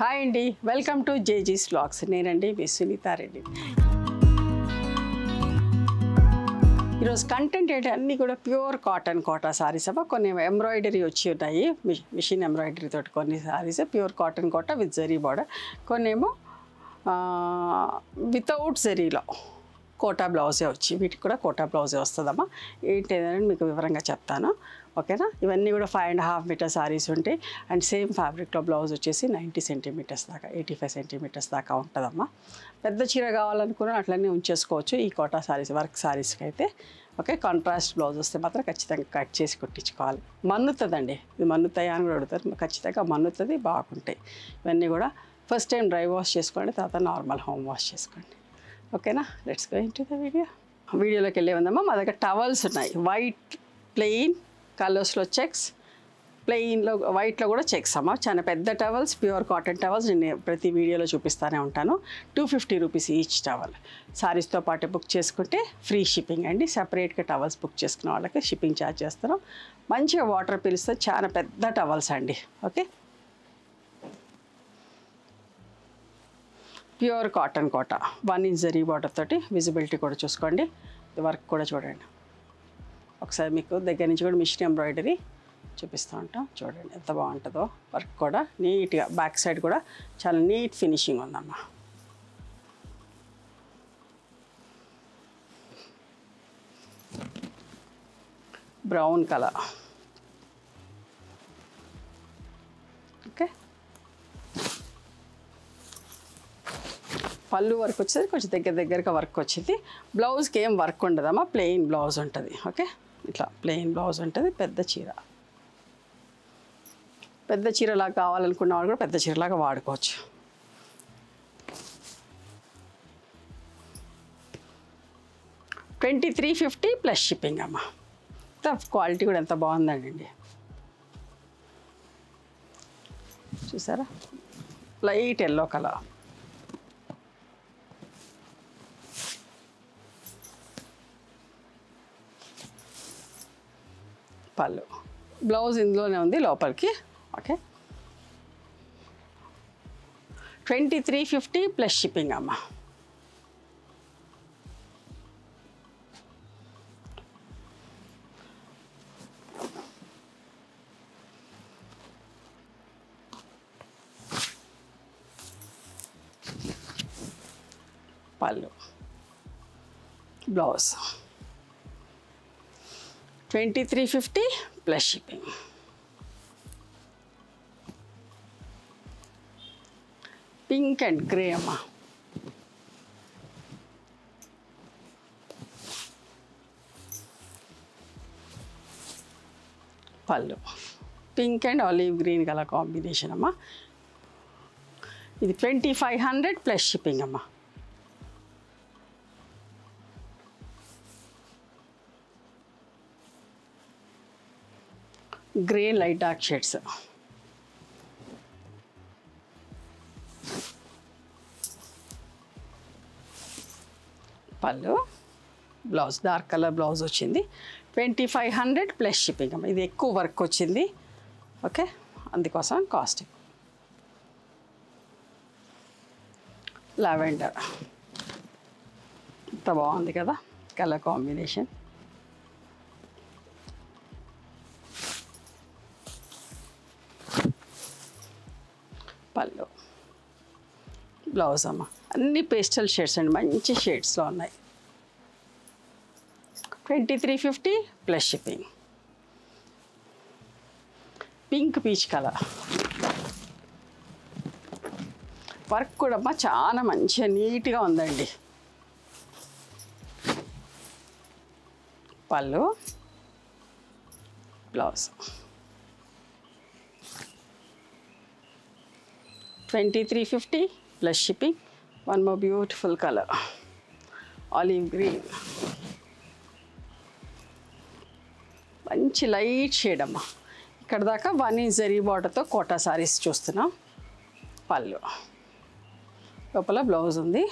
Hi అండి, welcome to జేజీస్ vlogs. నేనండి మీ సునీతా రెడ్డి. ఈరోజు కంటెంట్ ఏంటి అన్నీ కూడా ప్యూర్ కాటన్ కోటా సారీస్ అమ్మా. కొన్ని ఎంబ్రాయిడరీ వచ్చి ఉన్నాయి, మిషన్ ఎంబ్రాయిడరీ తోటి కొన్ని saris pure cotton Kota with zari border, కొన్ని ఏమో వితౌట్ జరీలో కోటా బ్లౌజే వచ్చి, వీటికి కూడా కోటా బ్లౌజే వస్తుందమ్మా. ఏంటి ఏదని మీకు వివరంగా చెప్తాను, ఓకేనా. ఇవన్నీ కూడా 5.5 మీటర్ సారీస్ ఉంటాయి. అండ్ సేమ్ ఫ్యాబ్రిక్లో బ్లౌజ్ వచ్చేసి 90 సెంటీమీటర్స్ దాకా 85 సెంటీమీటర్స్ దాకా ఉంటుందమ్మా. పెద్ద చీర కావాలనుకున్నా అట్లనే ఉంచేసుకోవచ్చు ఈ కోటా సారీస్, వర్క్ సారీస్కి అయితే. ఓకే, కాంట్రాస్ట్ బ్లౌజ్ వస్తే మాత్రం ఖచ్చితంగా కట్ చేసి కుట్టించుకోవాలి. మన్నుతుందండి, ఇది మన్నుతాయా అని కూడా అడుగుతారు. ఖచ్చితంగా మన్నుతుంది, బాగుంటాయి. ఇవన్నీ కూడా ఫస్ట్ టైం డ్రై వాష్ చేసుకోండి, తర్వాత నార్మల్ హోమ్ వాష్ చేసుకోండి, ఓకేనా. లెట్స్ గో ఇంటు ద వీడియోలోకి వెళ్ళే ఉందమ్మా. మా దగ్గర టవల్స్ ఉన్నాయి, వైట్ ప్లెయిన్, కలర్స్లో చెక్స్, ప్లెయిన్లో వైట్లో కూడా చెక్స్ అమ్మా. చాలా పెద్ద టవల్స్, ప్యూర్ కాటన్ టవల్స్ నేను ప్రతి వీడియోలో చూపిస్తూనే ఉంటాను. 250 రూపీస్ ఈచ్ టవల్. సారీస్తో పాటు బుక్ చేసుకుంటే ఫ్రీ షిప్పింగ్ అండి. సపరేట్గా టవల్స్ బుక్ చేసుకున్న వాళ్ళకి షిప్పింగ్ ఛార్జ్ చేస్తాను. మంచిగా వాటర్ పీల్స్తే చాలా పెద్ద టవల్స్ అండి. Okay, pure cotton Kota 1 inch zari border తోటి. విజిబిలిటీ కూడా చూసుకోండి, వర్క్ కూడా చూడండి. ఒకసారి మీకు దగ్గర నుంచి కూడా మిషన్ ఎంబ్రాయిడరీ చూపిస్తూ ఉంటాం, చూడండి ఎంత బాగుంటుందో. వర్క్ కూడా నీట్గా, బ్యాక్ సైడ్ కూడా చాలా నీట్ ఫినిషింగ్ ఉందమ్మా. Brown colour, okay. పళ్ళు వర్క్ వచ్చేది కొంచెం దగ్గరగా వర్క్ వచ్చింది. బ్లౌజ్కి ఏం వర్క్ ఉండదమ్మా, ప్లెయిన్ బ్లౌజ్ ఉంటుంది. ఓకే, ఇట్లా ప్లెయిన్ బ్లౌజ్ ఉంటుంది. పెద్ద చీరలాగా కావాలనుకున్న వాళ్ళు కూడా పెద్ద చీరలాగా వాడుకోవచ్చు. $2350 ప్లస్ షిప్పింగ్ అమ్మా. క్వాలిటీ కూడా ఎంత బాగుందండి, చూసారా. లైట్ ఎల్లో కలర్, పళ్ళు, బ్లౌజ్ ఇందులోనే ఉంది లోపలికి. ఓకే, $2350 ప్లస్ షిప్పింగ్ అమ్మా. పళ్ళు, blouse 2350 plus shipping. Pink and grey అమ్మా. పళ్ళు pink and olive green colour combination అమ్మా. ఇది 2500 ప్లస్ షిప్పింగ్ అమ్మా. గ్రే లైట్ డార్క్ షేడ్స్, పళ్ళు, బ్లౌజ్ డార్క్ కలర్ బ్లౌజ్ వచ్చింది. 2500 ప్లస్ షిప్పింగ్ అమ్మ. ఇది ఎక్కువ వర్క్ వచ్చింది, ఓకే, అందుకోసం కాస్ట్. లావెండర్ ఎంత బాగుంది కదా కలర్ కాంబినేషన్. పళ్ళు, బ్లౌజ్ అమ్మ. అన్ని పేస్టల్ షేడ్స్ అండి, మంచి షేడ్స్లో ఉన్నాయి. 2350 plus shipping. Pink peach colour, work కూడా అమ్మ చాలా మంచిగా నీట్గా ఉందండి. పళ్ళు, blouse 2350 plus shipping. One more beautiful colour, olive green, మంచి లైట్ షేడ్ అమ్మ. ఇక్కడ దాకా 1 ఇంచ్ జరీ బార్డర్తో కోటా సారీస్ చూస్తున్నాం. పళ్ళు, లోపల బ్లౌజ్ ఉంది.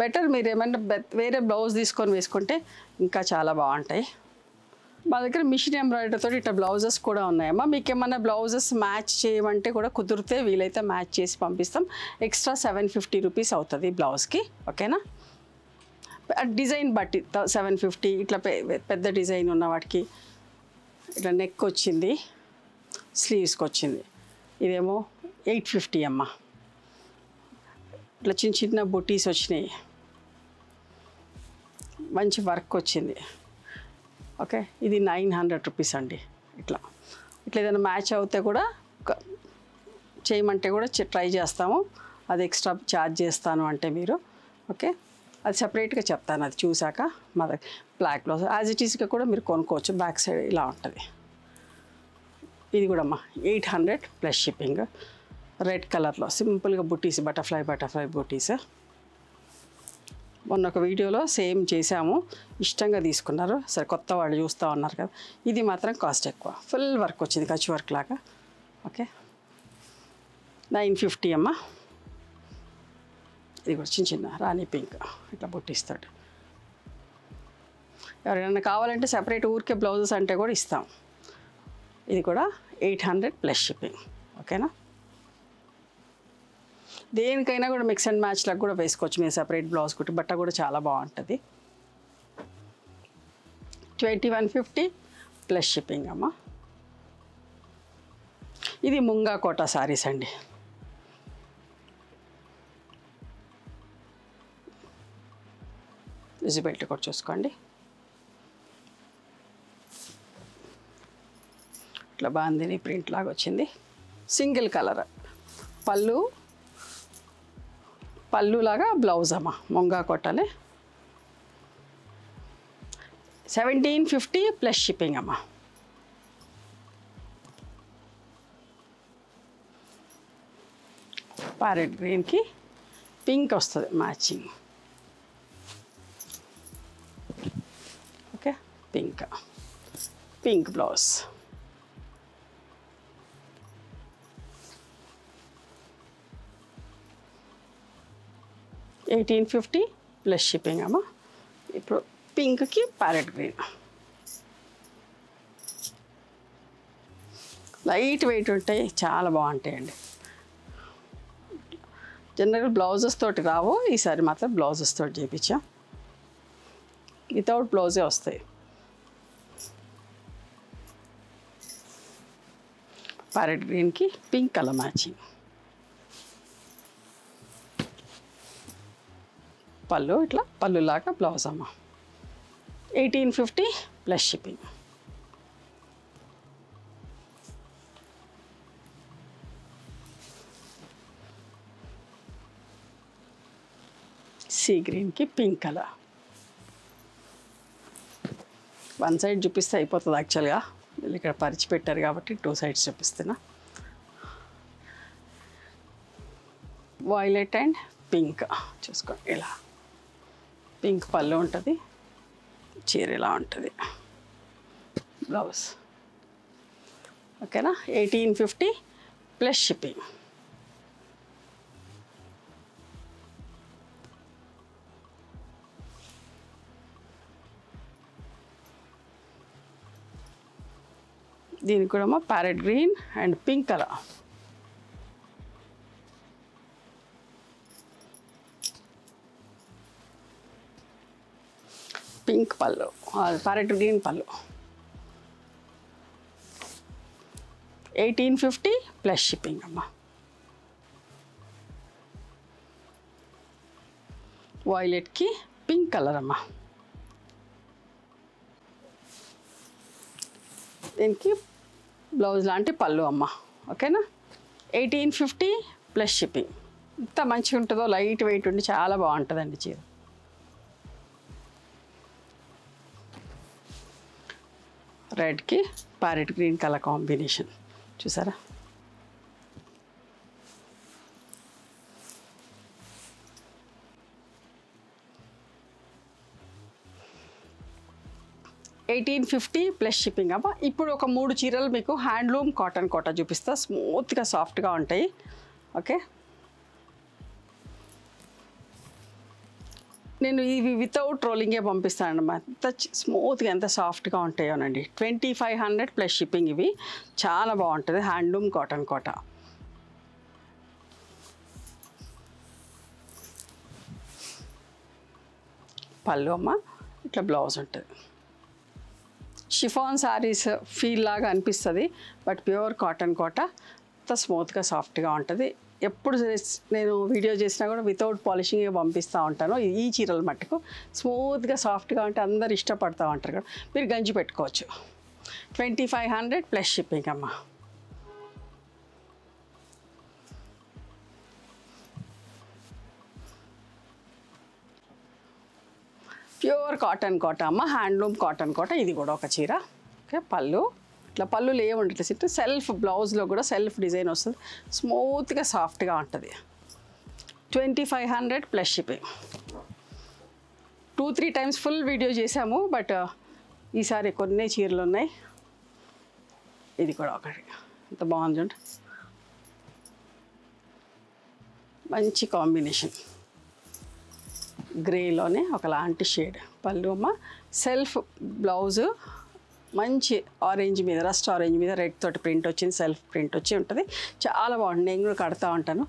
బెటర్ మీరు ఏమన్నా వేరే బ్లౌజ్ తీసుకొని వేసుకుంటే ఇంకా చాలా బాగుంటాయి. మా దగ్గర మిషన్ ఎంబ్రాయిడరీతో ఇట్లా బ్లౌజెస్ కూడా ఉన్నాయమ్మా. మీకు ఏమన్నా బ్లౌజెస్ మ్యాచ్ చేయమంటే కూడా కుదిరితే వీలైతే మ్యాచ్ చేసి పంపిస్తాం. ఎక్స్ట్రా 750 రూపీస్ అవుతుంది బ్లౌజ్కి. ఓకేనా? డిజైన్ బట్టి 750. ఇట్లా పెద్ద డిజైన్ ఉన్న వాటికి ఇట్లా నెక్ వచ్చింది, స్లీవ్స్కి వచ్చింది, ఇదేమో 850 అమ్మ. ఇట్లా చిన్న చిన్న బుటీస్ వచ్చినాయి, మంచి వర్క్ వచ్చింది. ఓకే, ఇది 900 రూపీస్ అండి. ఇట్లా ఏదైనా మ్యాచ్ అవుతే కూడా చేయమంటే కూడా ట్రై చేస్తాము. అది ఎక్స్ట్రా ఛార్జ్ చేస్తాను అంటే మీరు ఓకే, అది సపరేట్గా చెప్తాను. అది చూసాక మా దగ్గర బ్లాక్ బ్లౌజ్ యాజ్ ఇట్ ఈస్గా కూడా మీరు కొనుక్కోవచ్చు. బ్యాక్ సైడ్ ఇలా ఉంటుంది. ఇది కూడా అమ్మా 800 ప్లస్ షిప్పింగ్. రెడ్ కలర్లో సింపుల్గా బుటీస్, బటర్ఫ్లై బుటీస్. మొన్న ఒక వీడియోలో సేమ్ చేసాము, ఇష్టంగా తీసుకున్నారు. సరే కొత్త వాళ్ళు చూస్తూ ఉన్నారు కదా. ఇది మాత్రం కాస్ట్ ఎక్కువ, ఫుల్ వర్క్ వచ్చింది, కచ్ వర్క్ లాగా. ఓకే, 950 అమ్మ. ఇది కూడా చిన్న చిన్న రాణి పింక్ ఇట్లా బుట్టిస్తాడు. ఎవరైనా కావాలంటే సపరేట్ ఊరికే బ్లౌజెస్ అంటే కూడా ఇస్తాం. ఇది కూడా 800 ప్లస్ షిప్పింగ్. ఓకేనా? దేనికైనా కూడా మిక్స్ అండ్ మ్యాచ్లకు కూడా వేసుకోవచ్చు మీరు. సపరేట్ బ్లౌజ్ కుట్టి బట్ట కూడా చాలా బాగుంటుంది. 2150 ప్లస్ షిప్పింగ్ అమ్మ. ఇది ముంగా కోట సారీస్ అండి. విజిబిలిటీ కూడా చూసుకోండి. ఇట్లా బాందిని ప్రింట్ లాగా వచ్చింది, సింగిల్ కలర్. పళ్ళు లాగా బ్లౌజ్ అమ్మ, ముంగా కొట్టాలి. 1750 ప్లస్ షిప్పింగ్ అమ్మ. ప్యారెట్ గ్రీన్కి పింక్ వస్తుంది matching. Okay, pink blouse. $1850 plus shipping అమ్మ. ఇప్పుడు పింక్కి ప్యారెట్ గ్రీన్, లైట్ వెయిట్ ఉంటాయి, చాలా బాగుంటాయండి. జనరల్ బ్లౌజెస్ తోటి రావు, ఈసారి మాత్రం బ్లౌజెస్ తోటి చేయించాం. వితౌట్ బ్లౌజే వస్తాయి. ప్యారెట్ గ్రీన్కి పింక్ కలర్ మ్యాచింగ్. పళ్ళు ఇట్లా పళ్ళులాగా బ్లౌజ్ అమ్మ. 1850 ప్లస్ షిప్పింగ్. సీ గ్రీన్కి పింక్ కలర్. వన్ సైడ్ చూపిస్తే అయిపోతుంది యాక్చువల్గా, వీళ్ళు ఇక్కడ పరిచి పెట్టారు కాబట్టి 2 సైడ్స్ చూపిస్తున్నా. వైలెట్ అండ్ పింక్ చూసుకోండి. ఇలా పింక్ పళ్ళు ఉంటుంది, చీర ఇలా ఉంటుంది, బ్లౌజ్. ఓకేనా? 1850 ప్లస్ షిప్పింగ్. దీనికి కూడా parrot green and pink colour. Pink పళ్ళు, ప్యారెట్ గ్రీన్ పళ్ళు. 1850 ప్లస్ షిప్పింగ్ అమ్మ. వైలెట్కి పింక్ కలర్ అమ్మ. దీనికి బ్లౌజ్ లాంటి పళ్ళు అమ్మ. ఓకేనా? 1850 ప్లస్ షిప్పింగ్. ఎంత మంచిగా ఉంటుందో, లైట్ వెయిట్ ఉండి చాలా బాగుంటుందండి చీర. రెడ్కి ప్యారెట్ గ్రీన్ కలర్ కాంబినేషన్ చూసారా? $1850 ప్లస్ షిప్పింగ్ అమ్మా. ఇప్పుడు ఒక 3 చీరలు మీకు హ్యాండ్లూమ్ కాటన్ కోట చూపిస్తా, స్మూత్గా సాఫ్ట్గా ఉంటాయి. ఓకే, నేను ఇవి వితౌట్ రోలింగే పంపిస్తాను అన్నమాట. ఎంత స్మూత్గా ఎంత సాఫ్ట్గా ఉంటాయోనండి. 2500 ప్లస్ షిప్పింగ్. ఇవి చాలా బాగుంటుంది. హ్యాండ్లూమ్ కాటన్ కోట. పళ్ళు అమ్మ ఇట్లా బ్లౌజ్ ఉంటుంది. షిఫాన్ శారీస్ ఫీల్ లాగా అనిపిస్తుంది, బట్ ప్యూర్ కాటన్ కోట. అంత స్మూత్గా సాఫ్ట్గా ఉంటుంది. ఎప్పుడు నేను వీడియో చేసినా కూడా వితౌట్ పాలిషింగ్ పంపిస్తూ ఉంటాను. ఈ చీరలు మట్టుకు స్మూత్గా సాఫ్ట్గా ఉంటే అందరు ఇష్టపడతా ఉంటారు కదా. మీరు గంజి పెట్టుకోవచ్చు. 2500 ప్లస్ షిప్పింగ్ అమ్మ. ప్యూర్ కాటన్ కోట అమ్మ, హ్యాండ్లూమ్ కాటన్ కోట. ఇది కూడా ఒక చీర. ఓకే, పళ్ళు ఇట్లా పళ్ళులు ఏముంటుంది సిట్ సెల్ఫ్ బ్లౌజ్లో కూడా సెల్ఫ్ డిజైన్ వస్తుంది. స్మూత్గా సాఫ్ట్గా ఉంటుంది. 2500 plus shipping. 2-3 times full video చేసాము, బట్ ఈసారి కొన్ని చీరలు ఉన్నాయి. ఇది కూడా ఒకటి. ఎంత బాగుంది చూడండి, మంచి కాంబినేషన్. గ్రేలోనే ఒకలాంటి షేడ్. పళ్ళు అమ్మ, సెల్ఫ్ బ్లౌజు మంచి ఆరెంజ్ మీద, రస్ట్ ఆరెంజ్ మీద రెడ్ తోటి ప్రింట్ వచ్చింది. సెల్ఫ్ ప్రింట్ వచ్చి ఉంటుంది. చాలా బాగుంటుంది. నేను కూడా కడతా ఉంటాను.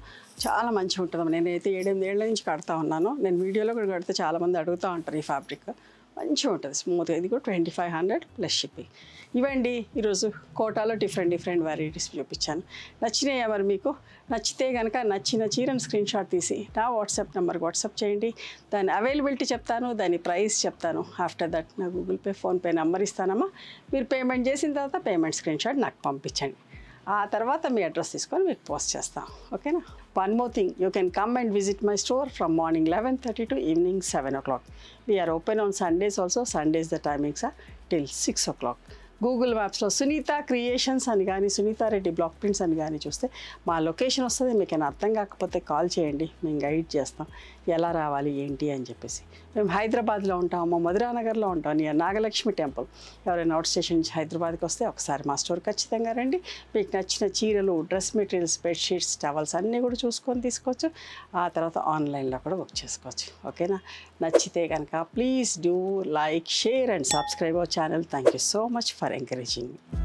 చాలా మంచిగా ఉంటుందమ్మా. నేనైతే 7-8 ఏళ్ళ నుంచి కడతా ఉన్నాను. నేను వీడియోలో కూడా కడితే చాలామంది అడుగుతూ ఉంటారు ఈ ఫ్యాబ్రిక్. మంచిగా ఉంటుంది స్మూత్గా. ఇది కూడా 2500 ప్లస్ షిప్పింగ్. ఇవండి ఈరోజు కోటాలో డిఫరెంట్ వెరైటీస్ చూపించాను. నచ్చినాయా మరి మీకు? నచ్చితే కనుక నచ్చిన చీరను స్క్రీన్ షాట్ తీసి నా వాట్సాప్ నెంబర్కి వాట్సాప్ చేయండి. దాని అవైలబిలిటీ చెప్తాను, దాని ప్రైస్ చెప్తాను. ఆఫ్టర్ దట్ నా గూగుల్ పే, ఫోన్పే నెంబర్ ఇస్తానమ్మా. మీరు పేమెంట్ చేసిన తర్వాత పేమెంట్ స్క్రీన్ షాట్ నాకు పంపించండి. ఆ తర్వాత మీ అడ్రస్ తీసుకొని మీకు పోస్ట్ చేస్తాం. ఓకేనా? One more thing, you can come and visit my store from morning 11:30 to evening 7 o'clock. We are open on Sundays also. Sundays the timings are till 6 o'clock. Google మ్యాప్స్లో Sunitha creations అని కానీ, Sunitha Reddy block prints అని కానీ చూస్తే మా location వస్తుంది. మీకు ఏమైనా అర్థం కాకపోతే కాల్ చేయండి, మేము గైడ్ చేస్తాం ఎలా రావాలి ఏంటి అని చెప్పేసి. మేము హైదరాబాద్లో ఉంటాము, మధురానగర్లో ఉంటాం, నియర్ నాగలక్ష్మి టెంపుల్. ఎవరైనా అవుట్ స్టేషన్ నుంచి హైదరాబాద్కి వస్తే ఒకసారి మా స్టోర్ ఖచ్చితంగా రండి. మీకు నచ్చిన చీరలు, డ్రెస్ మెటీరియల్స్, బెడ్షీట్స్, టవల్స్ అన్నీ కూడా చూసుకొని తీసుకోవచ్చు. ఆ తర్వాత ఆన్లైన్లో కూడా బుక్ చేసుకోవచ్చు. ఓకేనా? నచ్చితే కనుక please do like, share and subscribe our channel. Thank you so much for encouraging me.